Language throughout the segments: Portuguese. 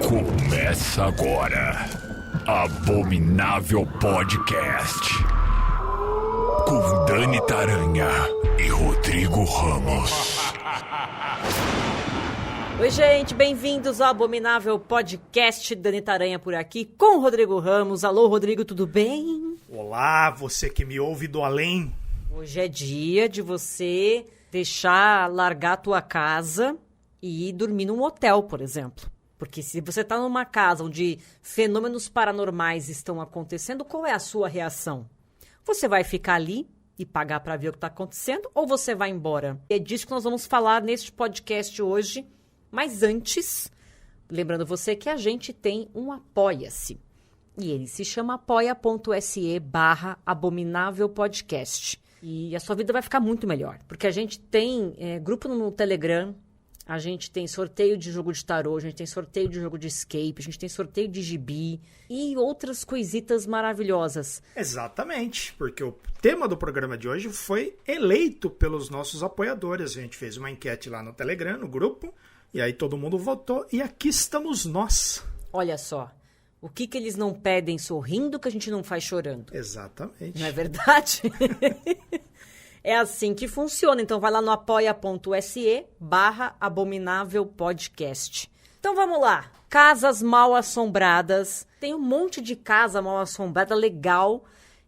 Começa agora, Abominável Podcast, com Dani Taranha e Rodrigo Ramos. Oi, gente, bem-vindos ao Abominável Podcast. Dani Taranha por aqui, com o Rodrigo Ramos. Alô, Rodrigo, tudo bem? Olá, você que me ouve do além. Hoje é dia de você largar a tua casa e ir dormir num hotel, por exemplo. Porque se você está numa casa onde fenômenos paranormais estão acontecendo, qual é a sua reação? Você vai ficar ali e pagar para ver o que está acontecendo ou você vai embora? É disso que nós vamos falar neste podcast hoje. Mas antes, lembrando você que a gente tem um Apoia-se. E ele se chama apoia.se/abominávelpodcast. E a sua vida vai ficar muito melhor. Porque a gente tem grupo no Telegram, a gente tem sorteio de jogo de tarô, a gente tem sorteio de jogo de escape, a gente tem sorteio de gibi e outras coisitas maravilhosas. Exatamente, porque o tema do programa de hoje foi eleito pelos nossos apoiadores. A gente fez uma enquete lá no Telegram, no grupo, e aí todo mundo votou e aqui estamos nós. Olha só, o que eles não pedem sorrindo que a gente não faz chorando. Exatamente. Não é verdade? É assim que funciona. Então vai lá no apoia.se/abominávelpodcast. Então vamos lá. Casas mal assombradas. Tem um monte de casa mal assombrada legal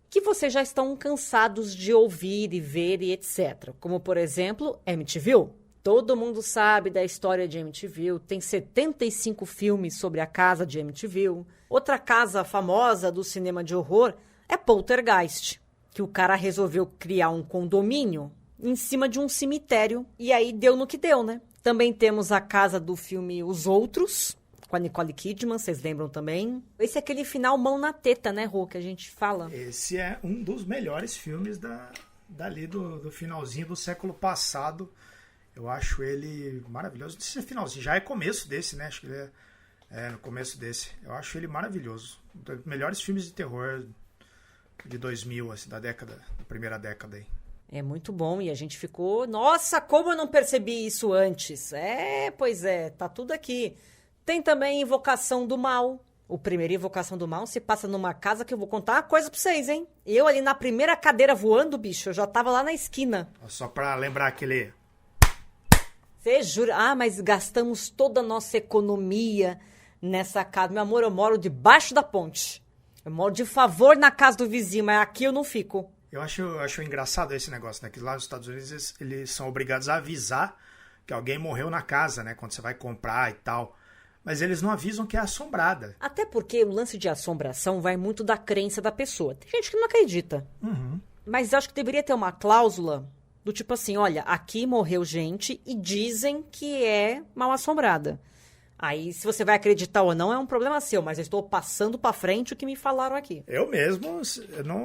que vocês já estão cansados de ouvir e ver e etc. Como, por exemplo, Amityville. Todo mundo sabe da história de Amityville. Tem 75 filmes sobre a casa de Amityville. Outra casa famosa do cinema de horror é Poltergeist, que o cara resolveu criar um condomínio em cima de um cemitério. E aí deu no que deu, né? Também temos a casa do filme Os Outros, com a Nicole Kidman, vocês lembram também? Esse é aquele final mão na teta, né, Rô, que a gente fala. Esse é um dos melhores filmes dali do finalzinho do século passado. Eu acho ele maravilhoso. Não sei se é finalzinho, já é começo desse, né? Acho que ele é no começo desse. Eu acho ele maravilhoso. Um dos melhores filmes de terror de 2000, assim, da primeira década aí. É muito bom e a gente ficou... Nossa, como eu não percebi isso antes? Pois é, tá tudo aqui. Tem também Invocação do Mal. O primeiro Invocação do Mal se passa numa casa que eu vou contar uma coisa pra vocês, hein? Eu ali na primeira cadeira voando, bicho, eu já tava lá na esquina. Só pra lembrar aquele... Você jura? Ah, mas gastamos toda a nossa economia nessa casa. Meu amor, eu moro debaixo da ponte. Eu moro de favor na casa do vizinho, mas aqui eu não fico. Eu acho engraçado esse negócio, né? Que lá nos Estados Unidos eles são obrigados a avisar que alguém morreu na casa, né? Quando você vai comprar e tal. Mas eles não avisam que é assombrada. Até porque o lance de assombração vai muito da crença da pessoa. Tem gente que não acredita. Uhum. Mas acho que deveria ter uma cláusula do tipo assim, olha, aqui morreu gente e dizem que é mal assombrada. Aí, se você vai acreditar ou não, é um problema seu, mas eu estou passando pra frente o que me falaram aqui. Eu mesmo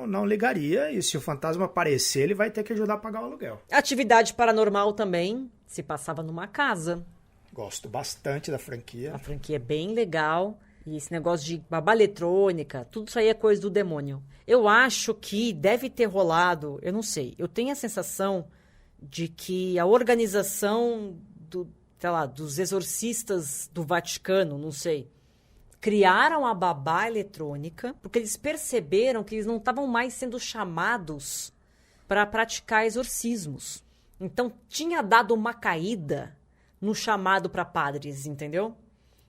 não ligaria, e se o fantasma aparecer, ele vai ter que ajudar a pagar o aluguel. Atividade Paranormal também se passava numa casa. Gosto bastante da franquia. A franquia é bem legal. E esse negócio de babá eletrônica, tudo isso aí é coisa do demônio. Eu acho que deve ter rolado, eu não sei, eu tenho a sensação de que a organização dos exorcistas do Vaticano, não sei, criaram a babá eletrônica porque eles perceberam que eles não estavam mais sendo chamados para praticar exorcismos. Então, tinha dado uma caída no chamado para padres, entendeu?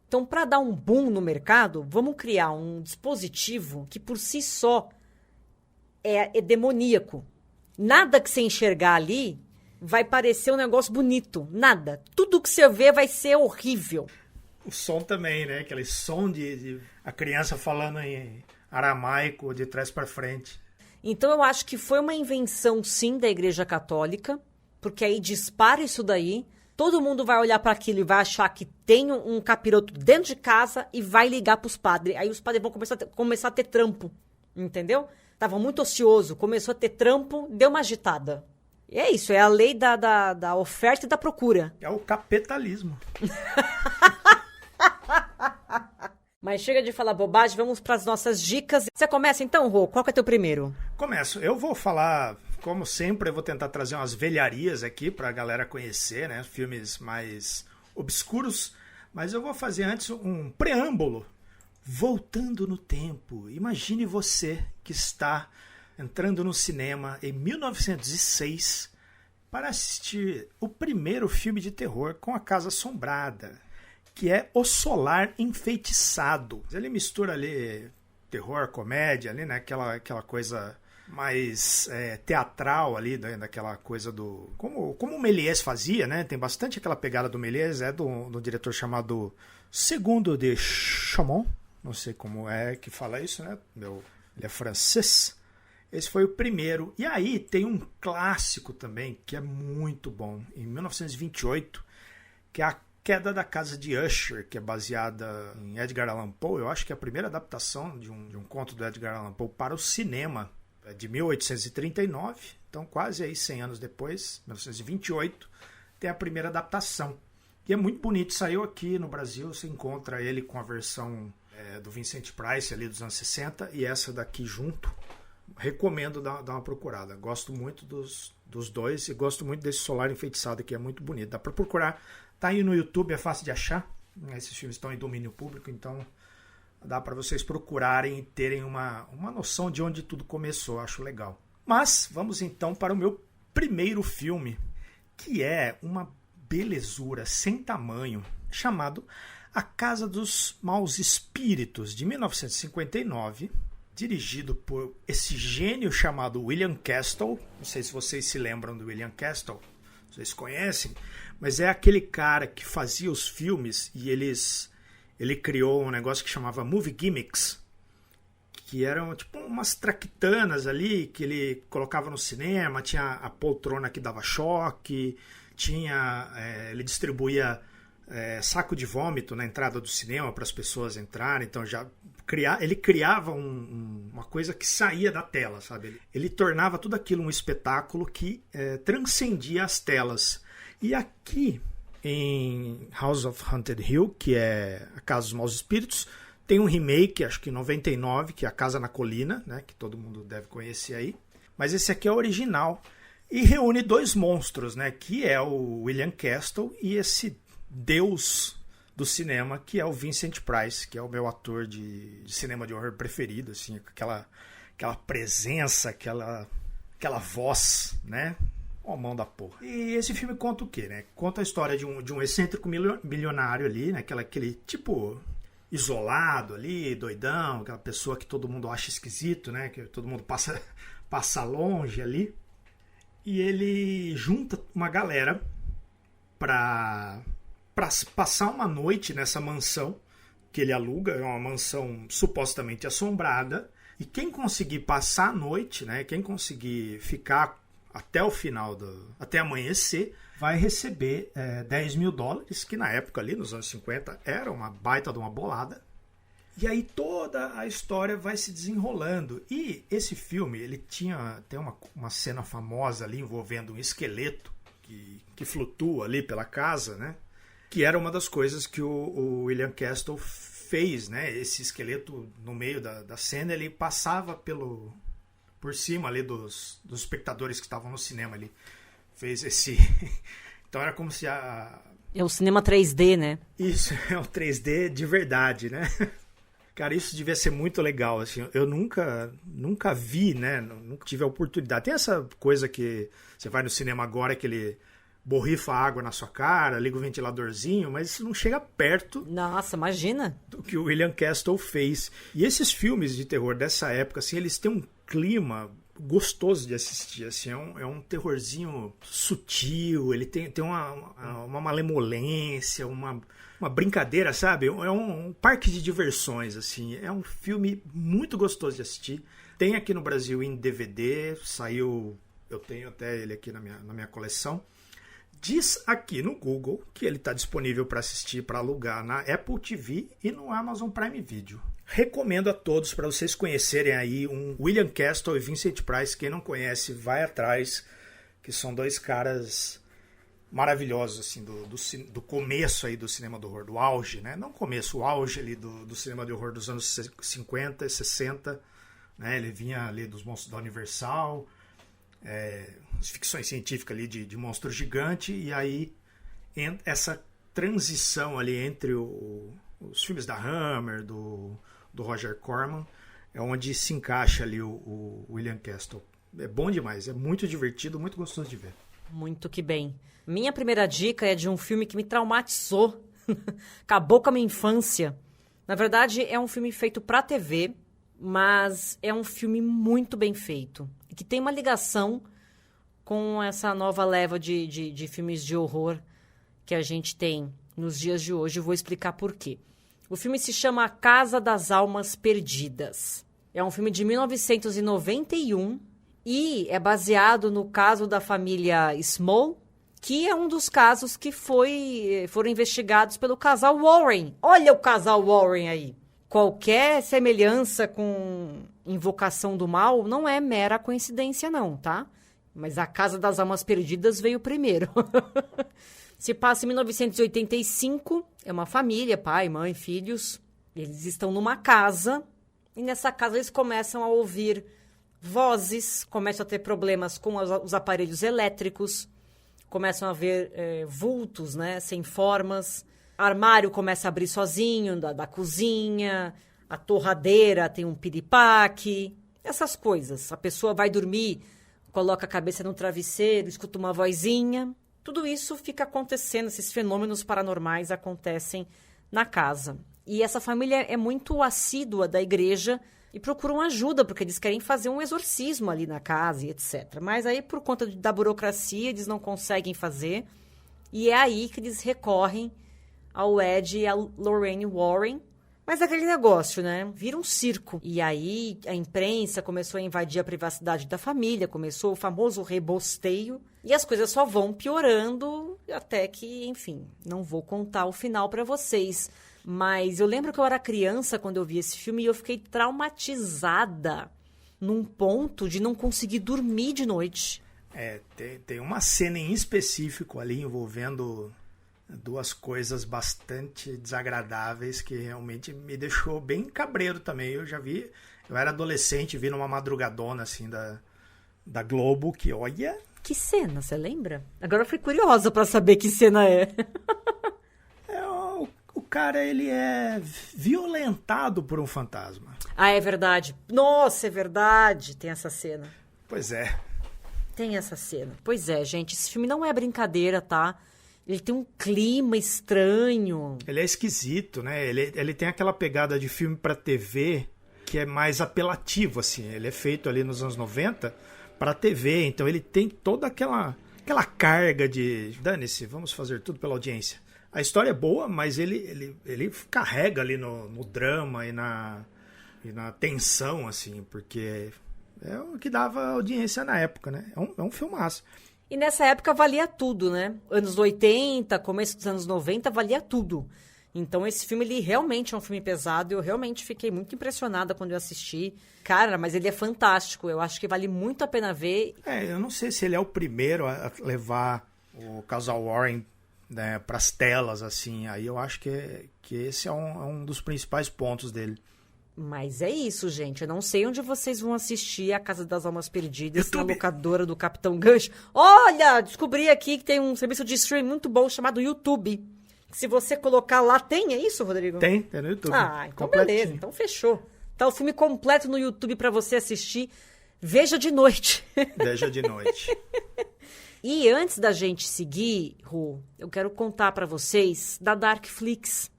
Então, para dar um boom no mercado, vamos criar um dispositivo que, por si só, é demoníaco. Nada que você enxergar ali vai parecer um negócio bonito. Nada. Tudo que você vê vai ser horrível. O som também, né? Aquele som de a criança falando em aramaico de trás para frente. Então, eu acho que foi uma invenção, sim, da Igreja Católica, porque aí dispara isso daí. Todo mundo vai olhar para aquilo e vai achar que tem um capiroto dentro de casa e vai ligar para os padres. Aí os padres vão começar a ter trampo, entendeu? Tava muito ocioso, começou a ter trampo, deu uma agitada. E é isso, é a lei da oferta e da procura. É o capitalismo. Mas chega de falar bobagem, vamos para as nossas dicas. Você começa então, Rô? Qual que é teu primeiro? Começo. Eu vou falar, como sempre, eu vou tentar trazer umas velharias aqui pra galera conhecer, né? Filmes mais obscuros. Mas eu vou fazer antes um preâmbulo. Voltando no tempo, imagine você que está entrando no cinema em 1906 para assistir o primeiro filme de terror com a Casa Assombrada, que é O Solar Enfeitiçado. Ele mistura ali terror, comédia, ali, né? aquela coisa mais teatral ali, né? Daquela coisa do... Como o Méliès fazia, né? Tem bastante aquela pegada do Méliès, do diretor chamado Segundo de Chaumont. Não sei como é que fala isso, né? Ele é francês. Esse foi o primeiro. E aí tem um clássico também, que é muito bom, em 1928, que é A Queda da Casa de Usher, que é baseada em Edgar Allan Poe. Eu acho que é a primeira adaptação de um conto do Edgar Allan Poe para o cinema, é de 1839. Então quase aí 100 anos depois, 1928, tem a primeira adaptação. E é muito bonito, saiu aqui no Brasil, você encontra ele com a versão do Vincent Price ali dos anos 60 e essa daqui junto. Recomendo dar uma procurada. Gosto muito dos dois e gosto muito desse Solar Enfeitiçado aqui, é muito bonito. Dá para procurar, tá aí no YouTube, é fácil de achar. Esses filmes estão em domínio público, então dá para vocês procurarem e terem uma noção de onde tudo começou, acho legal. Mas vamos então para o meu primeiro filme, que é uma belezura sem tamanho, chamado A Casa dos Maus Espíritos, de 1959, dirigido por esse gênio chamado William Castle. Não sei se vocês se lembram do William Castle, vocês conhecem, mas é aquele cara que fazia os filmes e ele criou um negócio que chamava Movie Gimmicks, que eram tipo umas traquitanas ali que ele colocava no cinema, tinha a poltrona que dava choque, ele distribuía saco de vômito na entrada do cinema para as pessoas entrarem, então ele criava uma coisa que saía da tela, sabe? Ele tornava tudo aquilo um espetáculo que transcendia as telas. E aqui em House of Haunted Hill, que é a Casa dos Maus Espíritos, tem um remake, acho que em 99, que é A Casa na Colina, né? Que todo mundo deve conhecer aí. Mas esse aqui é o original e reúne dois monstros, né? Que é o William Castle e esse deus do cinema, que é o Vincent Price, que é o meu ator de cinema de horror preferido, assim, aquela presença, aquela voz, né? Ó, mão da porra. E esse filme conta o quê, né? Conta a história de um excêntrico milionário ali, né? Aquele tipo isolado ali, doidão, aquela pessoa que todo mundo acha esquisito, né? Que todo mundo passa longe ali. E ele junta uma galera para passar uma noite nessa mansão que ele aluga, é uma mansão supostamente assombrada, e quem conseguir passar a noite, né, quem conseguir ficar até o final, até amanhecer, vai receber $10 mil, que na época ali, nos anos 50, era uma baita de uma bolada. E aí toda a história vai se desenrolando. E esse filme, ele tem uma cena famosa ali envolvendo um esqueleto que flutua ali pela casa, né? Que era uma das coisas que o William Castle fez, né? Esse esqueleto, no meio da cena, ele passava por cima ali dos espectadores que estavam no cinema. Ele fez esse... Então era como se É o cinema 3D, né? Isso, é o 3D de verdade, né? Cara, isso devia ser muito legal, assim. Eu nunca vi, né? Nunca tive a oportunidade. Tem essa coisa que você vai no cinema agora, que ele borrifa água na sua cara, liga o ventiladorzinho, mas isso não chega perto. Nossa, imagina! Do que o William Castle fez. E esses filmes de terror dessa época, assim, eles têm um clima gostoso de assistir, assim, é um terrorzinho sutil, ele tem uma malemolência, uma brincadeira, sabe? É um parque de diversões, assim, é um filme muito gostoso de assistir. Tem aqui no Brasil em DVD, saiu, eu tenho até ele aqui na minha coleção. Diz aqui no Google que ele está disponível para assistir, para alugar na Apple TV e no Amazon Prime Video. Recomendo a todos para vocês conhecerem aí um William Castle e Vincent Price. Quem não conhece, vai atrás, que são dois caras maravilhosos, assim, do começo aí do cinema do horror, do auge, né? Não começo, o auge ali do cinema de horror dos anos 50 e 60, né? Ele vinha ali dos monstros da Universal, as ficções científicas ali de monstro gigante, e aí essa transição ali entre os filmes da Hammer, do Roger Corman, é onde se encaixa ali o William Castle. É bom demais, é muito divertido, muito gostoso de ver. Muito que bem. Minha primeira dica é de um filme que me traumatizou. Acabou com a minha infância. Na verdade, é um filme feito pra TV, mas é um filme muito bem feito. E que tem uma ligação com essa nova leva de filmes de horror que a gente tem nos dias de hoje. Eu vou explicar por quê. O filme se chama A Casa das Almas Perdidas. É um filme de 1991 e é baseado no caso da família Small, que é um dos casos que foram investigados pelo casal Warren. Olha o casal Warren aí. Qualquer semelhança com Invocação do Mal não é mera coincidência não, tá? Mas A Casa das Almas Perdidas veio primeiro. Se passa em 1985, é uma família, pai, mãe, filhos. Eles estão numa casa e nessa casa eles começam a ouvir vozes, começam a ter problemas com os aparelhos elétricos, começam a ver vultos, né, sem formas. Armário começa a abrir sozinho, da cozinha, a torradeira tem um piripaque, essas coisas. A pessoa vai dormir, coloca a cabeça no travesseiro, escuta uma vozinha. Tudo isso fica acontecendo, esses fenômenos paranormais acontecem na casa. E essa família é muito assídua da igreja e procuram ajuda, porque eles querem fazer um exorcismo ali na casa e etc. Mas aí, por conta da burocracia, eles não conseguem fazer. E é aí que eles recorrem ao Ed e a Lorraine Warren. Mas aquele negócio, né? Vira um circo. E aí a imprensa começou a invadir a privacidade da família, começou o famoso rebosteio. E as coisas só vão piorando até que, enfim, não vou contar o final pra vocês. Mas eu lembro que eu era criança quando eu vi esse filme e eu fiquei traumatizada num ponto de não conseguir dormir de noite. Tem uma cena em específico ali envolvendo duas coisas bastante desagradáveis que realmente me deixou bem cabreiro também. Eu era adolescente, vi numa madrugadona assim da Globo, que olha... Que cena, você lembra? Agora eu fui curiosa pra saber que cena é. O cara, ele é violentado por um fantasma. Ah, é verdade. Nossa, é verdade. Tem essa cena. Pois é. Tem essa cena. Pois é, gente. Esse filme não é brincadeira, tá? Ele tem um clima estranho. Ele é esquisito, né? Ele tem aquela pegada de filme pra TV que é mais apelativo, assim. Ele é feito ali nos anos 90 pra TV. Então ele tem toda aquela carga de... Dane-se, vamos fazer tudo pela audiência. A história é boa, mas ele carrega ali no drama e na tensão, assim, porque é o que dava audiência na época, né? É um filmaço. E nessa época valia tudo, né? Anos 80, começo dos anos 90, valia tudo. Então esse filme, ele realmente é um filme pesado. Eu realmente fiquei muito impressionada quando eu assisti. Cara, mas ele é fantástico. Eu acho que vale muito a pena ver. Eu não sei se ele é o primeiro a levar o casal Warren, né, para as telas, assim. Aí eu acho que esse é um dos principais pontos dele. Mas é isso, gente. Eu não sei onde vocês vão assistir A Casa das Almas Perdidas, YouTube. Na locadora do Capitão Gancho. Olha, descobri aqui que tem um serviço de streaming muito bom chamado YouTube. Se você colocar lá, tem, é isso, Rodrigo? Tem no YouTube. Ah, então beleza, então fechou. Tá o filme completo no YouTube para você assistir. Veja de noite. Veja de noite. E antes da gente seguir, Ru, eu quero contar para vocês da Darkflix.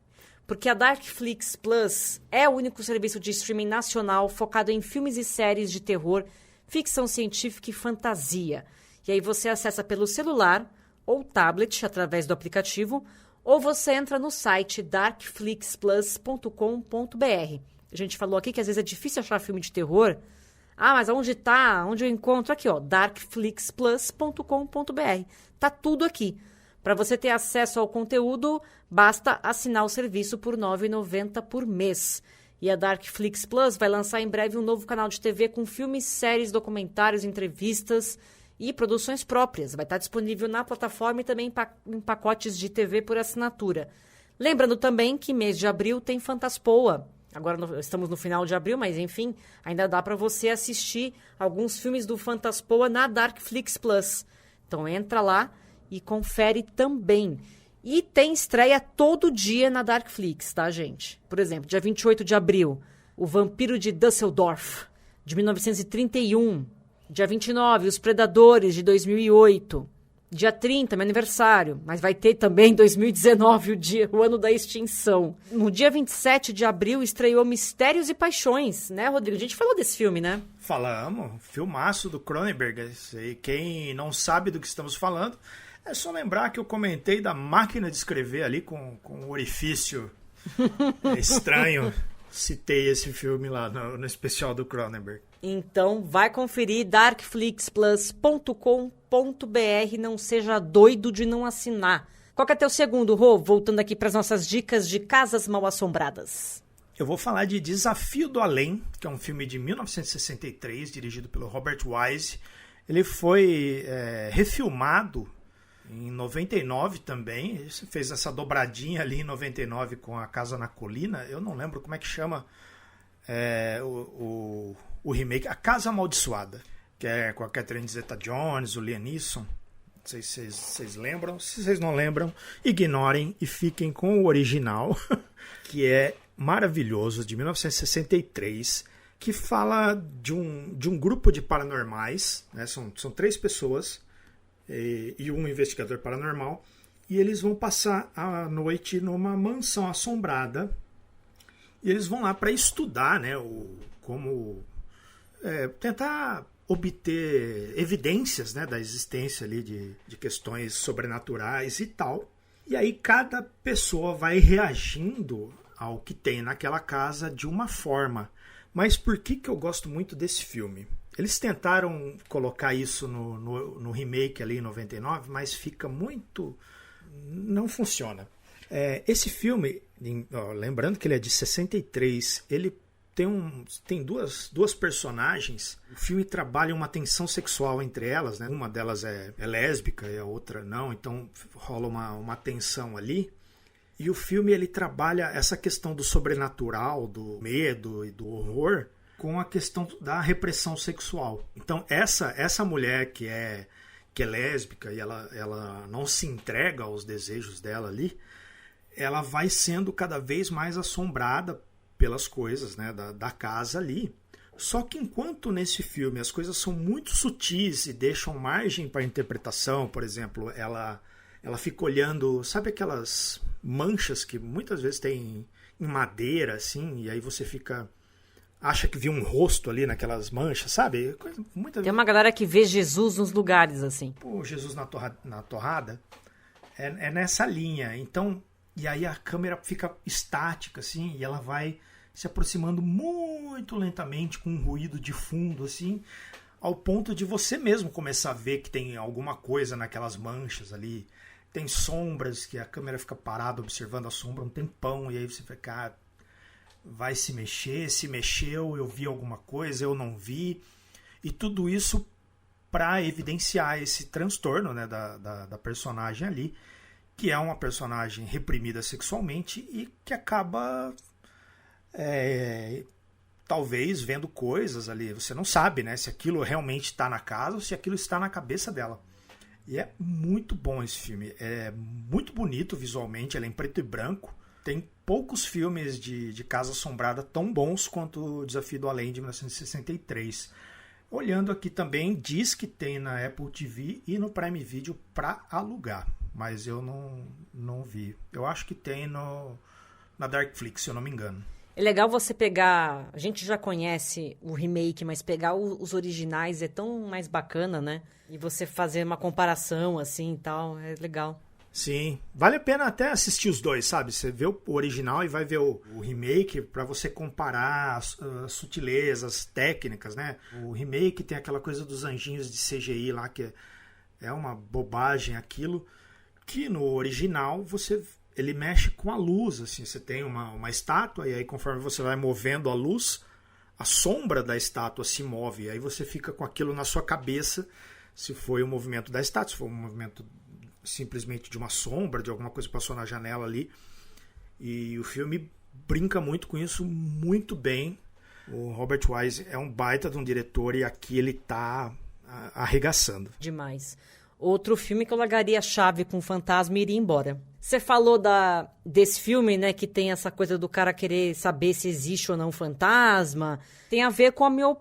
Porque a Darkflix Plus é o único serviço de streaming nacional focado em filmes e séries de terror, ficção científica e fantasia. E aí você acessa pelo celular ou tablet através do aplicativo, ou você entra no site darkflixplus.com.br. A gente falou aqui que às vezes é difícil achar filme de terror. Ah, mas onde tá? Onde eu encontro? Aqui, ó, darkflixplus.com.br. Tá tudo aqui. Para você ter acesso ao conteúdo, basta assinar o serviço por R$ 9,90 por mês. E a Darkflix Plus vai lançar em breve um novo canal de TV com filmes, séries, documentários, entrevistas e produções próprias. Vai estar disponível na plataforma e também em pacotes de TV por assinatura. Lembrando também que mês de abril tem Fantaspoa. Agora estamos no final de abril, mas enfim, ainda dá para você assistir alguns filmes do Fantaspoa na Darkflix Plus. Então entra lá e confere também. E tem estreia todo dia na Darkflix, tá, gente? Por exemplo, dia 28 de abril, O Vampiro de Düsseldorf, de 1931. Dia 29, Os Predadores, de 2008. Dia 30, meu aniversário, mas vai ter também 2019, o ano da extinção. No dia 27 de abril estreou Mistérios e Paixões, né, Rodrigo? A gente falou desse filme, né? Falamos, filmaço do Cronenberg. E quem não sabe do que estamos falando, é só lembrar que eu comentei da máquina de escrever ali com um orifício estranho. Citei esse filme lá no especial do Cronenberg. Então, vai conferir darkflixplus.com.br, não seja doido de não assinar. Qual que é teu segundo, Rô? Voltando aqui para as nossas dicas de casas mal assombradas. Eu vou falar de Desafio do Além, que é um filme de 1963, dirigido pelo Robert Wise. Ele foi refilmado em 99 também. Ele fez essa dobradinha ali em 99 com A Casa na Colina. Eu não lembro como é que chama o remake, A Casa Amaldiçoada, que é com a Catherine Zeta-Jones, o Liam Neeson. Não sei se vocês lembram. Se vocês não lembram, ignorem e fiquem com o original, que é maravilhoso, de 1963, que fala de um grupo de paranormais, né? São 3 pessoas e um investigador paranormal, e eles vão passar a noite numa mansão assombrada, e eles vão lá para estudar, né, como tentar obter evidências, né, da existência ali de questões sobrenaturais e tal. E aí cada pessoa vai reagindo ao que tem naquela casa de uma forma. Mas por que eu gosto muito desse filme? Eles tentaram colocar isso no remake ali em 99, mas fica muito... não funciona. Esse filme, lembrando que ele é de 63, ele tem duas personagens. O filme trabalha uma tensão sexual entre elas, né? Uma delas é lésbica e a outra não, então rola uma tensão ali. E o filme ele trabalha essa questão do sobrenatural, do medo e do horror com a questão da repressão sexual. Então essa mulher que é lésbica e ela não se entrega aos desejos dela ali, ela vai sendo cada vez mais assombrada pelas coisas, né, da casa ali. Só que enquanto nesse filme as coisas são muito sutis e deixam margem para interpretação, por exemplo, ela fica olhando, sabe aquelas manchas que muitas vezes tem em madeira, assim, e aí você acha que viu um rosto ali naquelas manchas, sabe? Tem uma galera que vê Jesus nos lugares, assim. Pô, Jesus na torrada é nessa linha. Então, e aí a câmera fica estática, assim, e ela vai se aproximando muito lentamente com um ruído de fundo, assim, ao ponto de você mesmo começar a ver que tem alguma coisa naquelas manchas ali. Tem sombras que a câmera fica parada observando a sombra um tempão, e aí você fica, vai se mexer, se mexeu, eu vi alguma coisa, eu não vi. E tudo isso para evidenciar esse transtorno, né, da personagem ali, que é uma personagem reprimida sexualmente e que acaba talvez vendo coisas ali. Você não sabe, né, se aquilo realmente está na casa ou se aquilo está na cabeça dela. E é muito bom esse filme. É muito bonito visualmente, ele é em preto e branco. Tem poucos filmes de Casa Assombrada tão bons quanto o Desafio do Além, de 1963. Olhando aqui também, diz que tem na Apple TV e no Prime Video para alugar. Mas eu não vi. Eu acho que tem na Darkflix, se eu não me engano. É legal você pegar... A gente já conhece o remake, mas pegar os originais é tão mais bacana, né? E você fazer uma comparação assim e tal, é legal. Sim, vale a pena até assistir os dois, sabe? Você vê o original e vai ver o remake para você comparar as sutilezas técnicas, né? O remake tem aquela coisa dos anjinhos de CGI lá, que é uma bobagem aquilo, que no original ele mexe com a luz, assim, você tem uma estátua e aí conforme você vai movendo a luz, a sombra da estátua se move, e aí você fica com aquilo na sua cabeça, se foi o movimento da estátua, se foi um movimento simplesmente de uma sombra, de alguma coisa que passou na janela ali. E o filme brinca muito com isso, muito bem. O Robert Wise é um baita de um diretor e aqui ele tá arregaçando. Demais. outro filme que eu largaria a chave com o fantasma e iria embora. Você falou desse filme, né, que tem essa coisa do cara querer saber se existe ou não fantasma. Tem a ver com a minha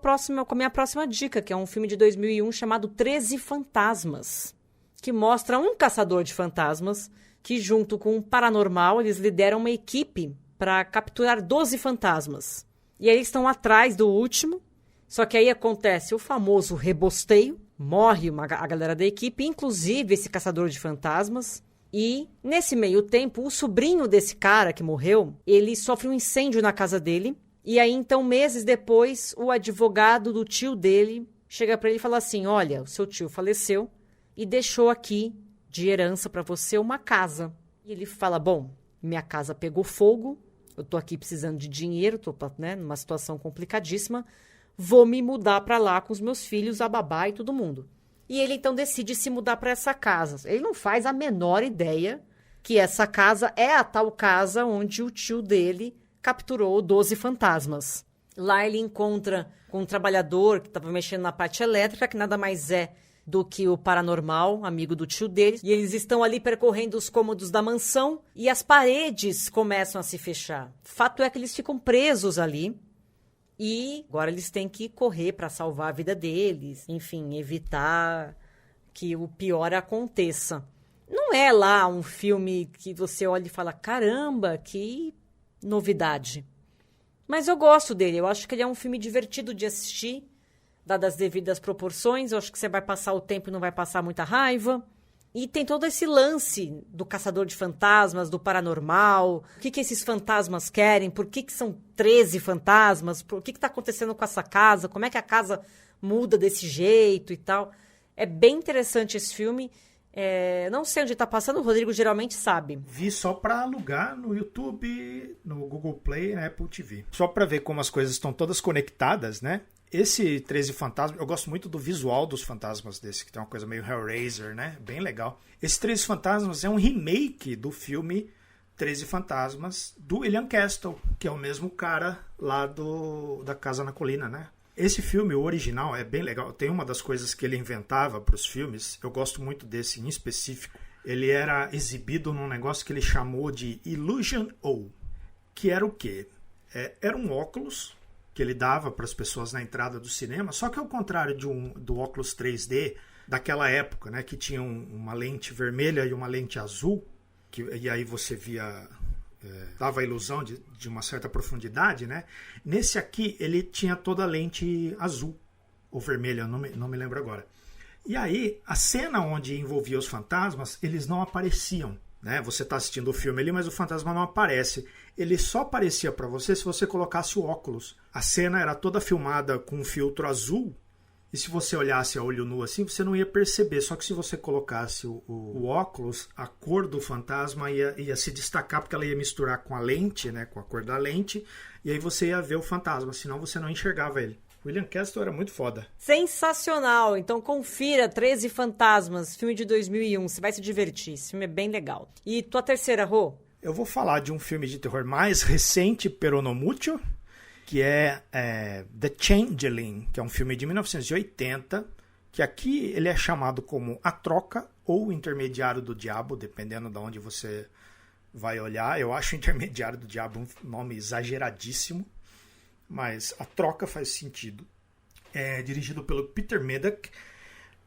próxima dica, que é um filme de 2001 chamado 13 Fantasmas, que mostra um caçador de fantasmas que, junto com um paranormal, eles lideram uma equipe para capturar 12 fantasmas. E aí eles estão atrás do último, só que aí acontece o famoso rebosteio, morre a galera da equipe, inclusive esse caçador de fantasmas. E, nesse meio tempo, o sobrinho desse cara que morreu, ele sofre um incêndio na casa dele. E aí, então, meses depois, o advogado do tio dele chega pra ele e fala assim: olha, o seu tio faleceu e deixou aqui de herança pra você uma casa. E ele fala: bom, minha casa pegou fogo, eu tô aqui precisando de dinheiro, tô, né, numa situação complicadíssima, vou me mudar pra lá com os meus filhos, a babá e todo mundo. E ele, então, decide se mudar para essa casa. Ele não faz a menor ideia que essa casa é a tal casa onde o tio dele capturou 12 fantasmas. Lá ele encontra com um trabalhador que estava mexendo na parte elétrica, que nada mais é do que o paranormal, amigo do tio dele. E eles estão ali percorrendo os cômodos da mansão e as paredes começam a se fechar. Fato é que eles ficam presos ali. E agora eles têm que correr para salvar a vida deles, enfim, evitar que o pior aconteça. Não é lá um filme que você olha e fala: caramba, que novidade. Mas eu gosto dele, eu acho que ele é um filme divertido de assistir, dadas as devidas proporções. Eu acho que você vai passar o tempo e não vai passar muita raiva. E tem todo esse lance do caçador de fantasmas, do paranormal. O que esses fantasmas querem? Por que são 13 fantasmas? O que está acontecendo com essa casa? Como é que a casa muda desse jeito e tal? É bem interessante esse filme. Não sei onde está passando, o Rodrigo geralmente sabe. Vi só para alugar no YouTube, no Google Play, na Apple TV. Só para ver como as coisas estão todas conectadas, né? Esse 13 Fantasmas, eu gosto muito do visual dos fantasmas desse, que tem uma coisa meio Hellraiser, né? Bem legal. Esse 13 Fantasmas é um remake do filme 13 Fantasmas do William Castle, que é o mesmo cara lá da Casa na Colina, né? Esse filme, o original, é bem legal. Tem uma das coisas que ele inventava para os filmes, eu gosto muito desse em específico. Ele era exibido num negócio que ele chamou de Illusion O, que era o quê? Era um óculos que ele dava para as pessoas na entrada do cinema, só que ao contrário do óculos 3D daquela época, né, que tinha uma lente vermelha e uma lente azul, e aí você via, dava a ilusão de uma certa profundidade, né? Nesse aqui ele tinha toda a lente azul, ou vermelha, não me lembro agora. E aí, a cena onde envolvia os fantasmas, eles não apareciam. Né? Você está assistindo o filme ali, mas o fantasma não aparece. Ele só aparecia para você se você colocasse o óculos. A cena era toda filmada com um filtro azul, e se você olhasse a olho nu assim, você não ia perceber. Só que se você colocasse o óculos, a cor do fantasma ia se destacar, porque ela ia misturar com a lente, né? Com a cor da lente, e aí você ia ver o fantasma, senão você não enxergava ele. William Castle era muito foda. Sensacional! Então confira 13 Fantasmas, filme de 2001. Você vai se divertir. Esse filme é bem legal. E tua terceira, Rô? Eu vou falar de um filme de terror mais recente, pero no mucho, que é The Changeling, que é um filme de 1980, que aqui ele é chamado como A Troca ou Intermediário do Diabo, dependendo de onde você vai olhar. Eu acho Intermediário do Diabo um nome exageradíssimo, mas A Troca faz sentido. É dirigido pelo Peter Medak,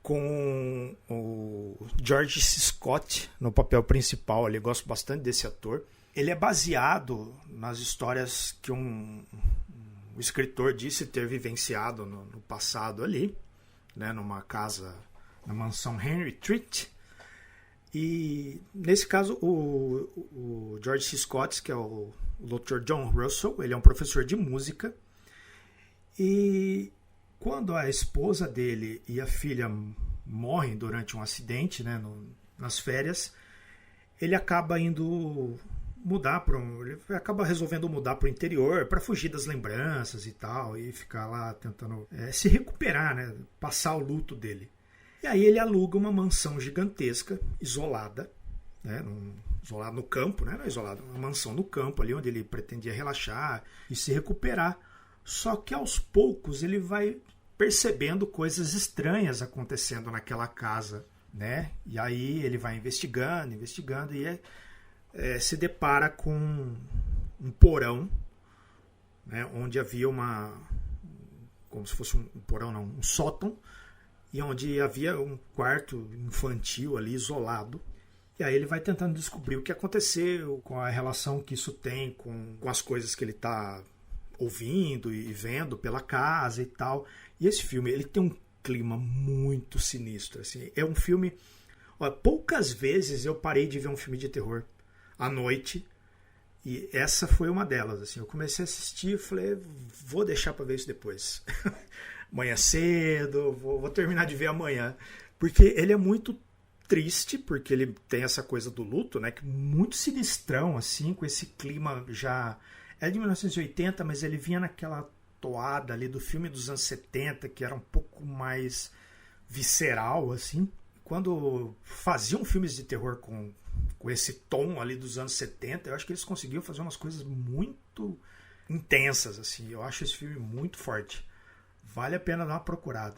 com o George C. Scott no papel principal. Eu gosto bastante desse ator. Ele é baseado nas histórias que o escritor disse ter vivenciado no passado ali, né, numa casa, na mansão Henry Treat. E nesse caso o George C. Scott, que é o Dr. John Russell, ele é um professor de música, e quando a esposa dele e a filha morrem durante um acidente, né, nas férias, ele acaba indo ele acaba resolvendo mudar para o interior para fugir das lembranças e tal, e ficar lá tentando se recuperar, né, passar o luto dele. E aí ele aluga uma mansão gigantesca, isolada, né, isolado no campo, né, não isolado, uma mansão no campo ali onde ele pretendia relaxar e se recuperar. Só que aos poucos ele vai percebendo coisas estranhas acontecendo naquela casa né? E aí ele vai investigando e se depara com um porão, né? Onde havia como se fosse um porão, não, um sótão, e onde havia um quarto infantil ali isolado. E aí ele vai tentando descobrir o que aconteceu, com a relação que isso tem com as coisas que ele está ouvindo e vendo pela casa e tal. E esse filme, ele tem um clima muito sinistro, assim. É um filme... Ó, poucas vezes eu parei de ver um filme de terror à noite, e essa foi uma delas, assim. Eu comecei a assistir e falei, vou deixar para ver isso depois. Amanhã cedo, vou terminar de ver amanhã. Porque ele é muito triste, porque ele tem essa coisa do luto, né? Que muito sinistrão, assim, com esse clima já... É de 1980, mas ele vinha naquela toada ali do filme dos anos 70, que era um pouco mais visceral, assim. Quando faziam filmes de terror com esse tom ali dos anos 70, eu acho que eles conseguiam fazer umas coisas muito intensas, assim. Eu acho esse filme muito forte. Vale a pena dar uma procurada.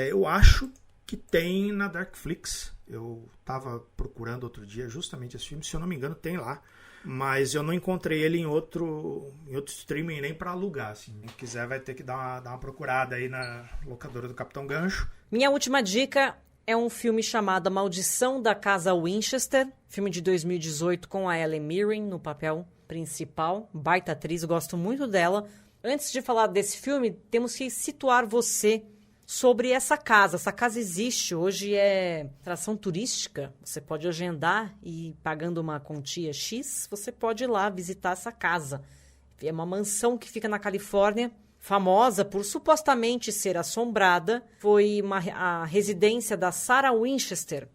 Eu acho que tem na Darkflix. Eu estava procurando outro dia justamente esse filme. Se eu não me engano, tem lá. Mas eu não encontrei ele em outro streaming nem para alugar. Assim. Quem quiser vai ter que dar uma procurada aí na locadora do Capitão Gancho. Minha última dica é um filme chamado A Maldição da Casa Winchester. Filme de 2018 com a Helen Mirren no papel principal. Baita atriz, gosto muito dela. Antes de falar desse filme, temos que situar você sobre essa casa. Essa casa existe, hoje é atração turística. Você pode agendar e pagando uma quantia X, você pode ir lá visitar essa casa. É uma mansão que fica na Califórnia, famosa por supostamente ser assombrada. Foi a residência da Sarah Winchester,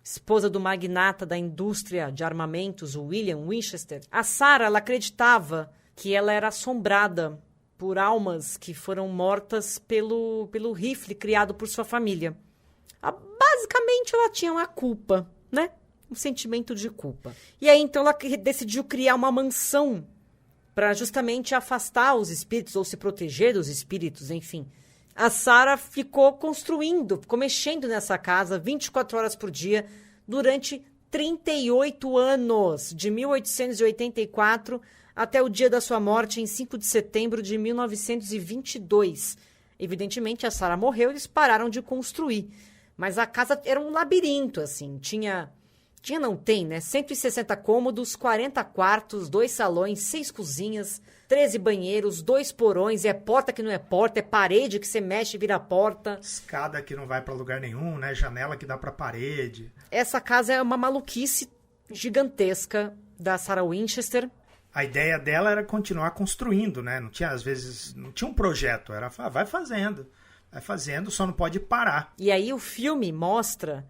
esposa do magnata da indústria de armamentos, William Winchester. A Sarah, ela acreditava que ela era assombrada por almas que foram mortas pelo rifle criado por sua família. Basicamente, ela tinha uma culpa, né? Um sentimento de culpa. E aí, então, ela decidiu criar uma mansão para justamente afastar os espíritos ou se proteger dos espíritos, enfim. A Sarah ficou mexendo nessa casa 24 horas por dia durante 38 anos, de 1884 até o dia da sua morte, em 5 de setembro de 1922. Evidentemente, a Sarah morreu e eles pararam de construir. Mas a casa era um labirinto, assim. Tem, né? 160 cômodos, 40 quartos, 2 salões, 6 cozinhas, 13 banheiros, 2 porões. É porta que não é porta, é parede que você mexe e vira porta. Escada que não vai para lugar nenhum, né? Janela que dá para parede. Essa casa é uma maluquice gigantesca da Sarah Winchester. A ideia dela era continuar construindo, né? Às vezes não tinha um projeto, era vai fazendo, só não pode parar. E aí o filme mostra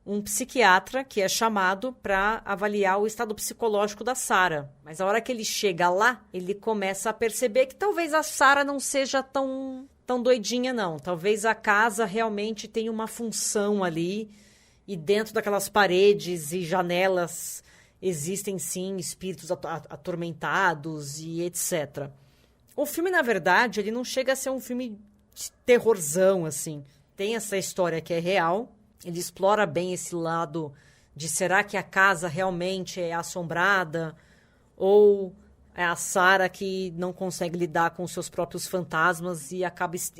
um psiquiatra que é chamado para avaliar o estado psicológico da Sarah. Mas a hora que ele chega lá, ele começa a perceber que talvez a Sarah não seja tão doidinha, não. Talvez a casa realmente tenha uma função ali e dentro daquelas paredes e janelas existem, sim, espíritos atormentados e etc. O filme, na verdade, ele não chega a ser um filme de terrorzão, assim. Tem essa história que é real. Ele explora bem esse lado de será que a casa realmente é assombrada ou é a Sarah que não consegue lidar com os seus próprios fantasmas e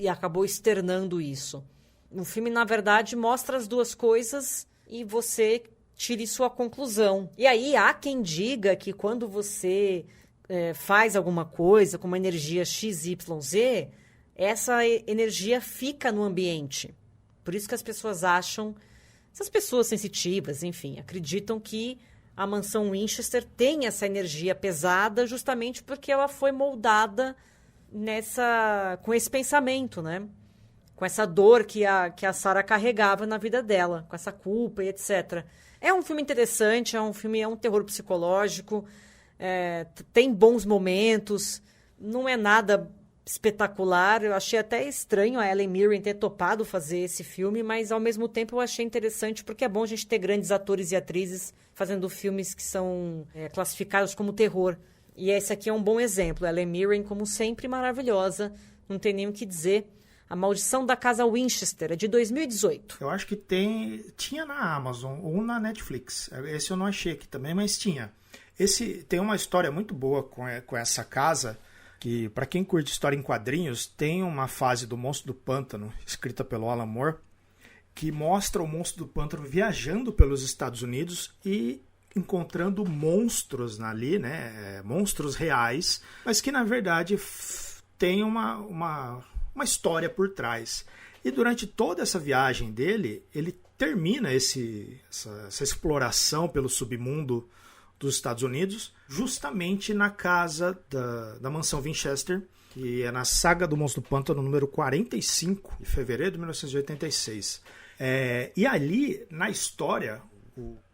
acabou externando isso. O filme, na verdade, mostra as duas coisas e você tire sua conclusão. E aí há quem diga que quando você faz alguma coisa com uma energia XYZ, essa energia fica no ambiente. Por isso que as pessoas acham, essas pessoas sensitivas, enfim, acreditam que a mansão Winchester tem essa energia pesada justamente porque ela foi moldada com esse pensamento, né? Com essa dor que a Sarah carregava na vida dela, com essa culpa e etc. É um filme interessante, é um terror psicológico, tem bons momentos, não é nada espetacular. Eu achei até estranho a Helen Mirren ter topado fazer esse filme, mas ao mesmo tempo eu achei interessante porque é bom a gente ter grandes atores e atrizes fazendo filmes que são classificados como terror. E esse aqui é um bom exemplo. A Helen Mirren, como sempre, maravilhosa, não tem nem o que dizer. A Maldição da Casa Winchester, é de 2018. Eu acho que tinha na Amazon ou na Netflix. Esse eu não achei aqui também, mas tinha. Esse tem uma história muito boa com essa casa, que para quem curte história em quadrinhos, tem uma fase do Monstro do Pântano, escrita pelo Alan Moore, que mostra o Monstro do Pântano viajando pelos Estados Unidos e encontrando monstros ali, né? Monstros reais, mas que na verdade tem uma história por trás. E durante toda essa viagem dele, ele termina essa exploração pelo submundo dos Estados Unidos, justamente na casa da mansão Winchester, que é na Saga do Monstro do Pântano, número 45, de fevereiro de 1986. E ali, na história,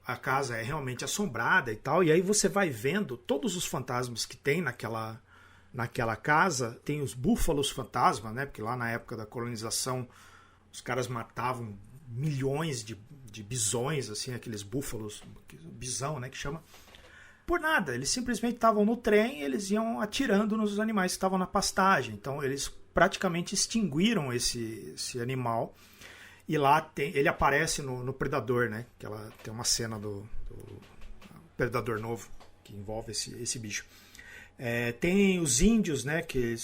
a casa é realmente assombrada e tal, e aí você vai vendo todos os fantasmas que tem naquela casa. Tem os búfalos fantasma, né? Porque lá na época da colonização os caras matavam milhões de bisões, assim, aqueles búfalos, bisão, né, que chama, por nada. Eles simplesmente estavam no trem e eles iam atirando nos animais que estavam na pastagem. Então eles praticamente extinguiram esse animal. E lá ele aparece no Predador, né? Que tem uma cena do Predador novo que envolve esse bicho. Tem os índios, né? Que a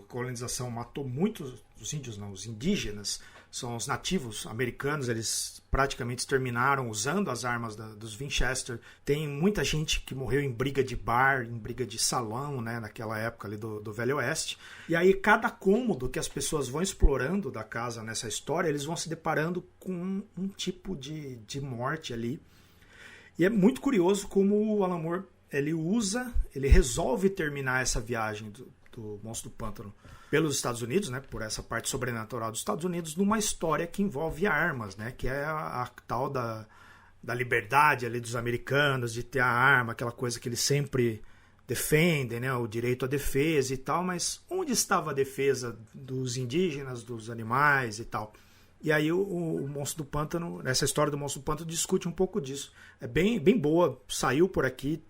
colonização matou muitos. Os índios não, os indígenas. São os nativos americanos, eles praticamente exterminaram usando as armas dos Winchester. Tem muita gente que morreu em briga de bar, em briga de salão, né, naquela época ali do Velho Oeste. E aí cada cômodo que as pessoas vão explorando da casa nessa história, eles vão se deparando com um tipo de morte ali. E é muito curioso como o Alan Moore, ele resolve terminar essa viagem do Monstro do Pântano pelos Estados Unidos, né, por essa parte sobrenatural dos Estados Unidos, numa história que envolve armas, né, que é a tal da liberdade ali dos americanos, de ter a arma, aquela coisa que eles sempre defendem, né, o direito à defesa e tal, mas onde estava a defesa dos indígenas, dos animais e tal? E aí o Monstro do Pântano, essa história do Monstro do Pântano discute um pouco disso. É bem boa, saiu por aqui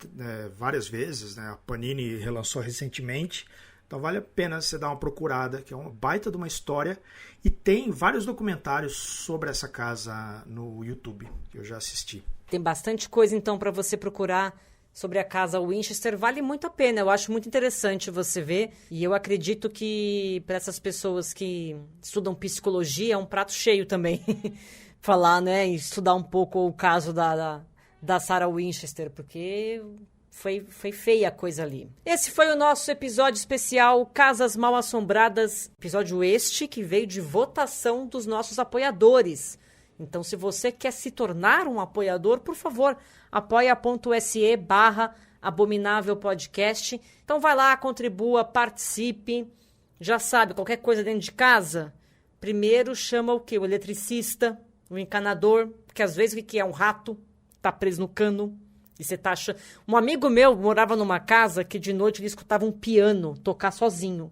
várias vezes, né, a Panini relançou recentemente. Então vale a pena você dar uma procurada, que é uma baita de uma história. E tem vários documentários sobre essa casa no YouTube, que eu já assisti. Tem bastante coisa, então, para você procurar sobre a casa Winchester. Vale muito a pena, eu acho muito interessante você ver. E eu acredito que para essas pessoas que estudam psicologia é um prato cheio também. Falar, né, e estudar um pouco o caso da Sarah Winchester, porque foi feia a coisa ali. Esse foi o nosso episódio especial Casas Mal Assombradas. Episódio este que veio de votação dos nossos apoiadores. Então, se você quer se tornar um apoiador, por favor, apoia.se/Abominável Podcast. Então, vai lá, contribua, participe. Já sabe, qualquer coisa dentro de casa, primeiro chama o quê? O eletricista, o encanador, porque às vezes o que é? Um rato, tá preso no cano. E você tá achando... Um amigo meu morava numa casa que de noite ele escutava um piano tocar sozinho.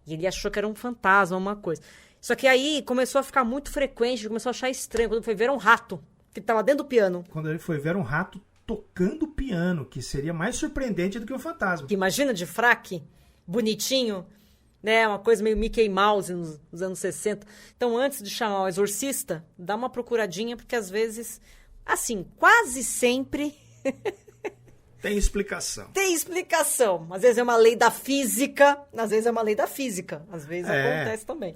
E ele achou que era um fantasma, uma coisa. Só que aí começou a ficar muito frequente, começou a achar estranho. Quando foi ver, era um rato que estava dentro do piano. Quando ele foi ver, era um rato tocando piano, que seria mais surpreendente do que um fantasma. Imagina de fraque, bonitinho, né? Uma coisa meio Mickey Mouse nos anos 60. Então, antes de chamar o exorcista, dá uma procuradinha, porque às vezes, assim, quase sempre... Tem explicação. Tem explicação. Às vezes é uma lei da física, às vezes é uma lei da física. Às vezes acontece também.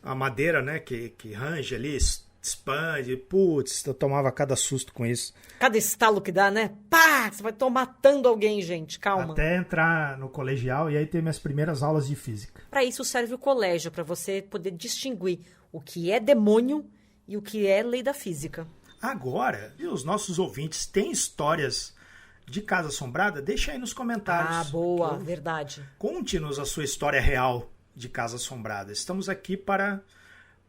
A madeira, né, que range ali, expande. Putz, eu tomava cada susto com isso. Cada estalo que dá, né? Pá! Você vai estar matando alguém, gente. Calma. Até entrar no colegial e aí ter minhas primeiras aulas de física. Para isso serve o colégio, para você poder distinguir o que é demônio e o que é lei da física. Agora, e os nossos ouvintes têm histórias de casa assombrada? Deixa aí nos comentários. Ah, boa, verdade. Conte-nos a sua história real de casa assombrada. Estamos aqui para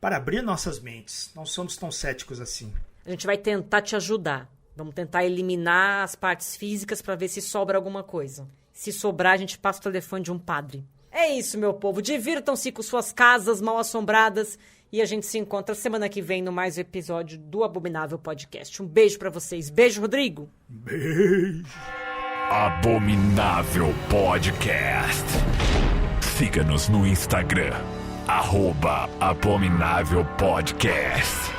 abrir nossas mentes. Não somos tão céticos assim. A gente vai tentar te ajudar. Vamos tentar eliminar as partes físicas para ver se sobra alguma coisa. Se sobrar, a gente passa o telefone de um padre. É isso, meu povo. Divirtam-se com suas casas mal assombradas. E a gente se encontra semana que vem no mais um episódio do Abominável Podcast. Um beijo pra vocês. Beijo, Rodrigo. Beijo. Abominável Podcast. Siga-nos no Instagram, @Abominável Podcast.